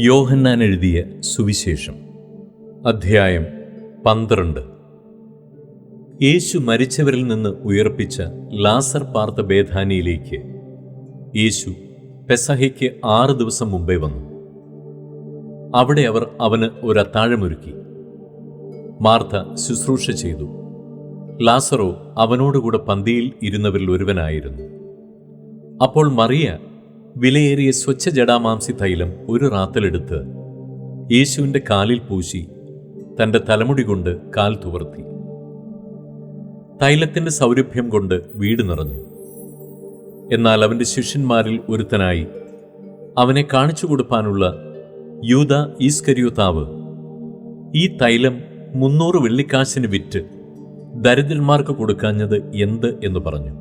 യോഹന്നാൻ എഴുതിയ സുവിശേഷം അധ്യായം 12. യേശു മരിച്ചവരിൽ നിന്ന് ഉയർപ്പിച്ച ലാസർ പാർത്ത ബേഥാനിയിലേക്ക് യേശു പെസഹയ്ക്ക് 6 ദിവസം മുമ്പേ വന്നു. അവിടെ അവർ അവന് ഒരു അത്താഴമൊരുക്കി. മാർത്ത ശുശ്രൂഷ ചെയ്തു. ലാസറോ അവനോടുകൂടെ പന്തിയിൽ ഇരുന്നവരിൽ ഒരുവനായിരുന്നു. അപ്പോൾ മറിയ വിലയേറിയ സ്വച്ഛ ജടാമാംസി തൈലം ഒരു റാത്തലെടുത്ത് യേശുവിൻ്റെ കാലിൽ പൂശി തൻ്റെ തലമുടി കൊണ്ട് കാൽ തുവർത്തി. തൈലത്തിൻ്റെ സൗരഭ്യം കൊണ്ട് വീട് നിറഞ്ഞു. എന്നാൽ അവൻ്റെ ശിഷ്യന്മാരിൽ ഒരുത്തനായി അവനെ കാണിച്ചു കൊടുപ്പാനുള്ള യൂദ ഈസ്കരിയോത്താവ് ഈ തൈലം 300 വെള്ളിക്കാശിന് വിറ്റ് ദരിദ്രന്മാർക്ക് കൊടുക്കാഞ്ഞത് എന്ത് എന്ന് പറഞ്ഞു.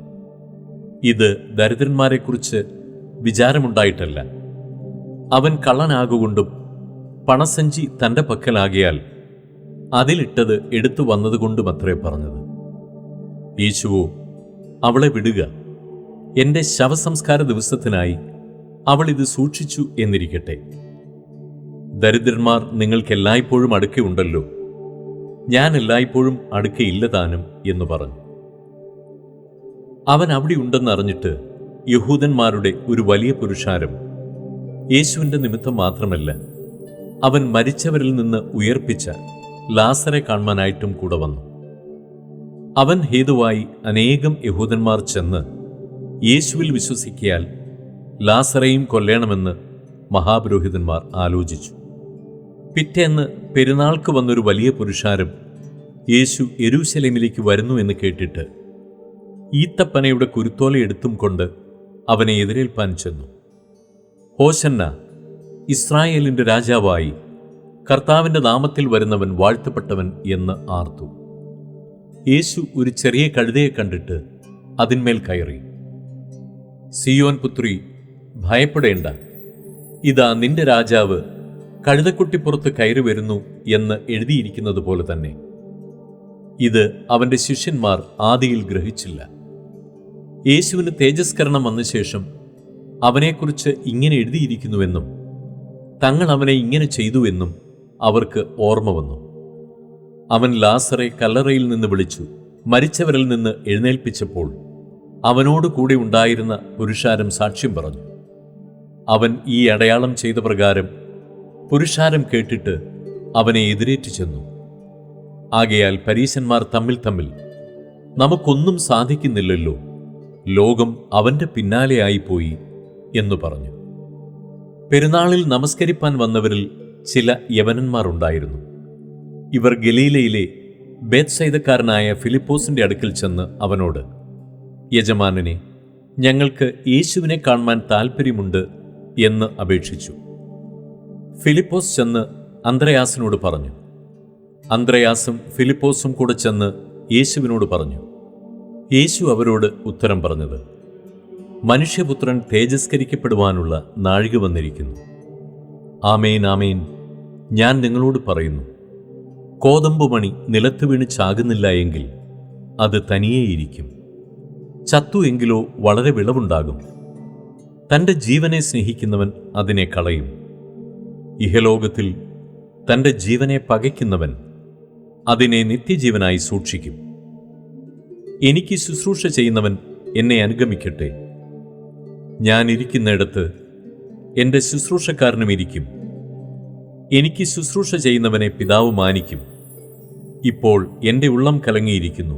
ഇത് ദരിദ്രന്മാരെക്കുറിച്ച് വിചാരമുണ്ടായിട്ടല്ല, അവൻ കള്ളനാകുകൊണ്ടും പണസഞ്ചി തൻ്റെ പക്കലാകിയാൽ അതിലിട്ടത് എടുത്തു വന്നതുകൊണ്ടുമത്രേ പറഞ്ഞത്. യേശുവോ, അവളെ വിടുക, എൻ്റെ ശവസംസ്കാര ദിവസത്തിനായി അവൾ ഇത് സൂക്ഷിച്ചു എന്നിരിക്കട്ടെ. ദരിദ്രന്മാർ നിങ്ങൾക്കെല്ലായ്പ്പോഴും അടുക്കയുണ്ടല്ലോ, ഞാൻ എല്ലായ്പ്പോഴും അടുക്കയില്ല താനും എന്ന് പറഞ്ഞു. അവൻ അവിടെ ഉണ്ടെന്നറിഞ്ഞിട്ട് യഹൂദന്മാരുടെ ഒരു വലിയ പുരുഷാരം യേശുവിൻ്റെ നിമിത്തം മാത്രമല്ല, അവൻ മരിച്ചവരിൽ നിന്ന് ഉയർപ്പിച്ച ലാസറെ കാണുവാനായിട്ടും കൂടെ വന്നു. അവൻ ഹേതുവായി അനേകം യഹൂദന്മാർ ചെന്ന് യേശുവിൽ വിശ്വസിക്കിയാൽ ലാസറെയും കൊല്ലേണമെന്ന് മഹാപുരോഹിതന്മാർ ആലോചിച്ചു. പിറ്റേന്ന് പെരുന്നാൾക്ക് വന്നൊരു വലിയ പുരുഷാരം യേശു യെരൂശലേമിലേക്ക് വരുന്നു എന്ന് കേട്ടിട്ട് ഈത്തപ്പനയുടെ കുരുത്തോല എടുത്തും കൊണ്ട് അവനെ എതിരേൽപ്പാൻ ചെന്നു. ഹോശന്ന, ഇസ്രായേലിൻ്റെ രാജാവായി കർത്താവിൻ്റെ നാമത്തിൽ വരുന്നവൻ വാഴ്ത്തപ്പെട്ടവൻ എന്ന് ആർത്തു. യേശു ഒരു ചെറിയ കഴുതയെ കണ്ടിട്ട് അതിന്മേൽ കയറി. സിയോൻ പുത്രി, ഭയപ്പെടേണ്ട, ഇതാ നിന്റെ രാജാവ് കഴുതക്കുട്ടിപ്പുറത്ത് കയറി വരുന്നു എന്ന് എഴുതിയിരിക്കുന്നത് പോലെ തന്നെ. ഇത് അവൻ്റെ ശിഷ്യന്മാർ ആദിയിൽ ഗ്രഹിച്ചില്ല. യേശുവിന് തേജസ്കരണം വന്ന ശേഷം അവനെക്കുറിച്ച് ഇങ്ങനെ എഴുതിയിരിക്കുന്നുവെന്നും തങ്ങൾ അവനെ ഇങ്ങനെ ചെയ്തുവെന്നും അവർക്ക് ഓർമ്മ വന്നു. അവൻ ലാസറെ കല്ലറയിൽ നിന്ന് വിളിച്ചു മരിച്ചവരിൽ നിന്ന് എഴുന്നേൽപ്പിച്ചപ്പോൾ അവനോട് കൂടെ ഉണ്ടായിരുന്ന പുരുഷാരം സാക്ഷ്യം പറഞ്ഞു. അവൻ ഈ അടയാളം ചെയ്ത പ്രകാരം പുരുഷാരം കേട്ടിട്ട് അവനെ എതിരേറ്റു ചെന്നു. ആകയാൽ പരീശന്മാർ തമ്മിൽ നമുക്കൊന്നും സാധിക്കുന്നില്ലല്ലോ, ലോകം അവൻ്റെ പിന്നാലെയായിപ്പോയി എന്നു പറഞ്ഞു. പെരുന്നാളിൽ നമസ്കരിപ്പാൻ വന്നവരിൽ ചില യവനന്മാർ ഉണ്ടായിരുന്നു. ഇവർ ഗലീലയിലെ ബേത്സയിദക്കാരനായ ഫിലിപ്പോസിൻ്റെ അടുക്കൽ ചെന്ന് അവനോട്, യജമാനനെ, ഞങ്ങൾക്ക് യേശുവിനെ കാണുവാൻ താൽപ്പര്യമുണ്ട് എന്ന് അപേക്ഷിച്ചു. ഫിലിപ്പോസ് ചെന്ന് അന്ത്രയാസിനോട് പറഞ്ഞു. അന്ത്രയാസും ഫിലിപ്പോസും കൂടെ ചെന്ന് യേശുവിനോട് പറഞ്ഞു. യേശു അവരോട് ഉത്തരം പറഞ്ഞത്, മനുഷ്യപുത്രൻ തേജസ്കരിക്കപ്പെടുവാനുള്ള നാഴിക വന്നിരിക്കുന്നു. ആമേൻ ആമേൻ, ഞാൻ നിങ്ങളോട് പറയുന്നു, കോതമ്പുമണി നിലത്ത് വീണ് ചാകുന്നില്ല എങ്കിൽ അത് തനിയേയിരിക്കും. ചത്തു എങ്കിലോ വളരെ വിളവുണ്ടാകും. തൻ്റെ ജീവനെ സ്നേഹിക്കുന്നവൻ അതിനെ കളയും. ഇഹലോകത്തിൽ തൻ്റെ ജീവനെ പകയ്ക്കുന്നവൻ അതിനെ നിത്യജീവനായി സൂക്ഷിക്കും. എനിക്ക് ശുശ്രൂഷ ചെയ്യുന്നവൻ എന്നെ അനുഗമിക്കട്ടെ. ഞാൻ ഇരിക്കുന്നിടത്ത് എൻ്റെ ശുശ്രൂഷക്കാരനും ഇരിക്കും. എനിക്ക് ശുശ്രൂഷ ചെയ്യുന്നവനെ പിതാവ് മാനിക്കും. ഇപ്പോൾ എൻ്റെ ഉള്ളം കലങ്ങിയിരിക്കുന്നു.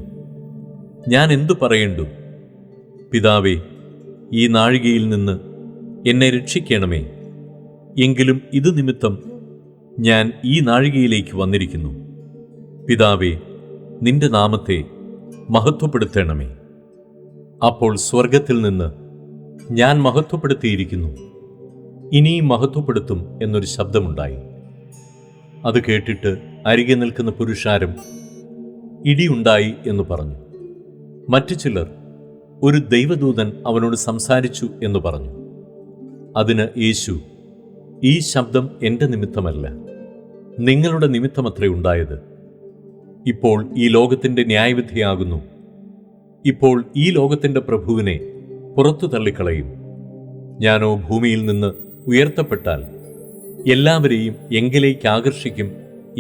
ഞാൻ എന്തു പറയേണ്ടു? പിതാവേ, ഈ നാഴികയിൽ നിന്ന് എന്നെ രക്ഷിക്കണമേ. എങ്കിലും ഇതു നിമിത്തം ഞാൻ ഈ നാഴികയിലേക്ക് വന്നിരിക്കുന്നു. പിതാവേ, നിന്റെ നാമത്തെ മഹത്വപ്പെടുത്തണമേ. അപ്പോൾ സ്വർഗത്തിൽ നിന്ന്, ഞാൻ മഹത്വപ്പെടുത്തിയിരിക്കുന്നു, ഇനിയും മഹത്വപ്പെടുത്തും എന്നൊരു ശബ്ദമുണ്ടായി. അത് കേട്ടിട്ട് അരികെ നിൽക്കുന്ന പുരുഷാരം ഇടിയുണ്ടായി എന്ന് പറഞ്ഞു. മറ്റു ചിലർ, ഒരു ദൈവദൂതൻ അവനോട് സംസാരിച്ചു എന്ന് പറഞ്ഞു. അതിന് യേശു, ഈ ശബ്ദം എൻ്റെ നിമിത്തമല്ല, നിങ്ങളുടെ നിമിത്തമത്രേ ഉണ്ടായത്. ഇപ്പോൾ ഈ ലോകത്തിൻ്റെ ന്യായവിധിയാകുന്നു. ഇപ്പോൾ ഈ ലോകത്തിൻ്റെ പ്രഭുവിനെ പുറത്തു തള്ളിക്കളയും. ഞാനോ ഭൂമിയിൽ നിന്ന് ഉയർത്തപ്പെട്ടാൽ എല്ലാവരെയും എങ്കിലേക്ക് ആകർഷിക്കും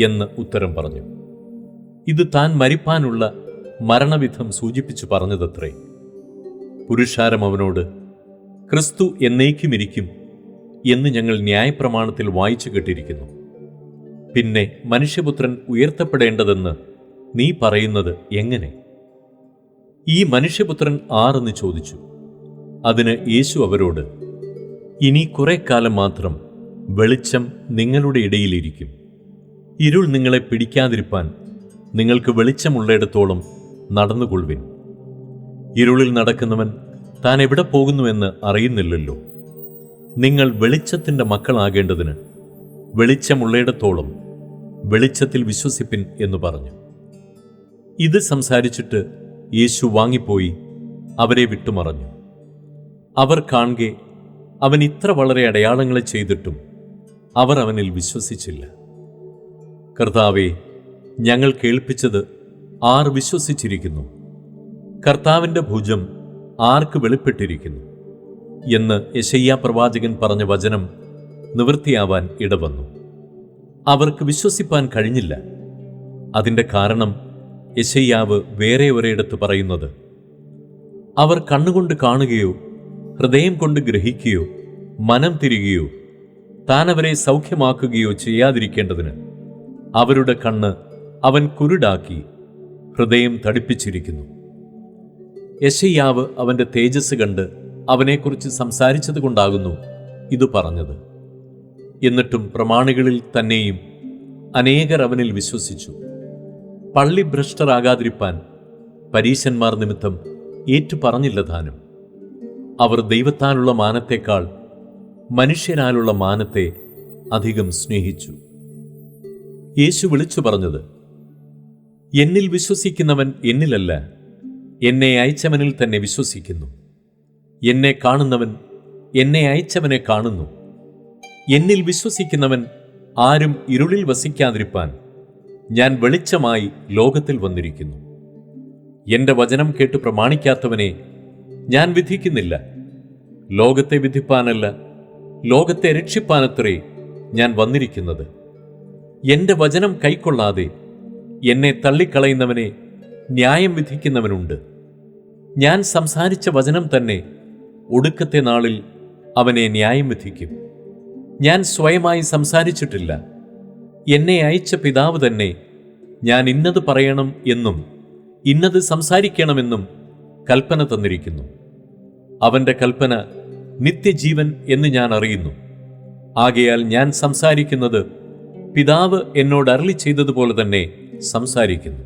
എന്ന് ഉത്തരം പറഞ്ഞു. ഇത് താൻ മരിപ്പാനുള്ള മരണവിധം സൂചിപ്പിച്ചു പറഞ്ഞതത്രേ. പുരുഷാരം അവനോട്, ക്രിസ്തു എന്നേക്കുമിരിക്കും എന്ന് ഞങ്ങൾ ന്യായപ്രമാണത്തിൽ വായിച്ചു കേട്ടിരിക്കുന്നു. പിന്നെ മനുഷ്യപുത്രൻ ഉയർത്തപ്പെടേണ്ടതെന്ന് നീ പറയുന്നത് എങ്ങനെ? ഈ മനുഷ്യപുത്രൻ ആരെന്ന് ചോദിച്ചു. അതിന് യേശു അവരോട്, ഇനി കുറെ കാലം മാത്രം വെളിച്ചം നിങ്ങളുടെ ഇടയിലിരിക്കും. ഇരുൾ നിങ്ങളെ പിടിക്കാതിരിപ്പാൻ നിങ്ങൾക്ക് വെളിച്ചമുള്ളിടത്തോളം നടന്നുകൊള്ളുവിൻ. ഇരുളിൽ നടക്കുന്നവൻ താൻ എവിടെ പോകുന്നുവെന്ന് അറിയുന്നില്ലല്ലോ. നിങ്ങൾ വെളിച്ചത്തിൻ്റെ മക്കളാകേണ്ടതിന് വെളിച്ചമുള്ളിടത്തോളം വെളിച്ചത്തിൽ വിശ്വസിപ്പിൻ എന്ന് പറഞ്ഞു. ഇത് സംസാരിച്ചിട്ട് യേശു വാങ്ങിപ്പോയി അവരെ വിട്ടുമറഞ്ഞു. അവർ കാൺകെ അവൻ ഇത്ര വളരെ അടയാളങ്ങളെ ചെയ്തിട്ടും അവർ അവനിൽ വിശ്വസിച്ചില്ല. കർത്താവേ, ഞങ്ങൾ കേൾപ്പിച്ചത് ആർ വിശ്വസിച്ചിരിക്കുന്നു? കർത്താവിൻ്റെ ഭുജം ആർക്ക് വെളിപ്പെട്ടിരിക്കുന്നു എന്ന് യെശയ്യാ പ്രവാചകൻ പറഞ്ഞ വചനം നിവൃത്തിയാവാൻ ഇടവന്നു. അവർക്ക് വിശ്വസിപ്പാൻ കഴിഞ്ഞില്ല. അതിൻ്റെ കാരണം യെശയ്യാവ് വേറെ ഒരിടത്ത് പറയുന്നത്, അവർ കണ്ണുകൊണ്ട് കാണുകയോ ഹൃദയം കൊണ്ട് ഗ്രഹിക്കുകയോ മനം തിരികയോ താൻ അവരെ സൗഖ്യമാക്കുകയോ ചെയ്യാതിരിക്കേണ്ടതിന് അവരുടെ കണ്ണ് അവൻ കുരുടാക്കി ഹൃദയം തടിപ്പിച്ചിരിക്കുന്നു. യെശയ്യാവ് അവൻ്റെ തേജസ് കണ്ട് അവനെക്കുറിച്ച് സംസാരിച്ചത് കൊണ്ടാകുന്നു ഇത് പറഞ്ഞത്. എന്നിട്ടും പ്രമാണികളിൽ തന്നെയും അനേകർ അവനിൽ വിശ്വസിച്ചു. പള്ളി ഭ്രഷ്ടരാകാതിരിപ്പാൻ പരീശന്മാർ നിമിത്തം ഏറ്റു പറഞ്ഞില്ല താനും. അവർ ദൈവത്താലുള്ള മാനത്തേക്കാൾ മനുഷ്യരാലുള്ള മാനത്തെ അധികം സ്നേഹിച്ചു. യേശു വിളിച്ചു പറഞ്ഞത്, എന്നിൽ വിശ്വസിക്കുന്നവൻ എന്നിലല്ല, എന്നെ അയച്ചവനിൽ തന്നെ വിശ്വസിക്കുന്നു. എന്നെ കാണുന്നവൻ എന്നെ അയച്ചവനെ കാണുന്നു. എന്നിൽ വിശ്വസിക്കുന്നവൻ ആരും ഇരുളിൽ വസിക്കാതിരിപ്പാൻ ഞാൻ വെളിച്ചമായി ലോകത്തിൽ വന്നിരിക്കുന്നു. എന്റെ വചനം കേട്ട് പ്രമാണിക്കാത്തവനെ ഞാൻ വിധിക്കുന്നില്ല. ലോകത്തെ വിധിപ്പാനല്ല, ലോകത്തെ രക്ഷിപ്പാനത്രേ ഞാൻ വന്നിരിക്കുന്നത്. എന്റെ വചനം കൈക്കൊള്ളാതെ എന്നെ തള്ളിക്കളയുന്നവനെ ന്യായം വിധിക്കുന്നവനുണ്ട്. ഞാൻ സംസാരിച്ച വചനം തന്നെ ഒടുക്കത്തെ നാളിൽ അവനെ ന്യായം വിധിക്കും. ഞാൻ സ്വയമായി സംസാരിച്ചിട്ടില്ല. എന്നെ അയച്ച പിതാവ് തന്നെ ഞാൻ ഇന്നത് പറയണം എന്നും ഇന്നത് സംസാരിക്കണമെന്നും കൽപ്പന തന്നിരിക്കുന്നു. അവൻ്റെ കൽപ്പന നിത്യജീവൻ എന്ന് ഞാൻ അറിയുന്നു. ആകയാൽ ഞാൻ സംസാരിക്കുന്നത് പിതാവ് എന്നോട് അരുളി ചെയ്തതുപോലെ തന്നെ സംസാരിക്കുന്നു.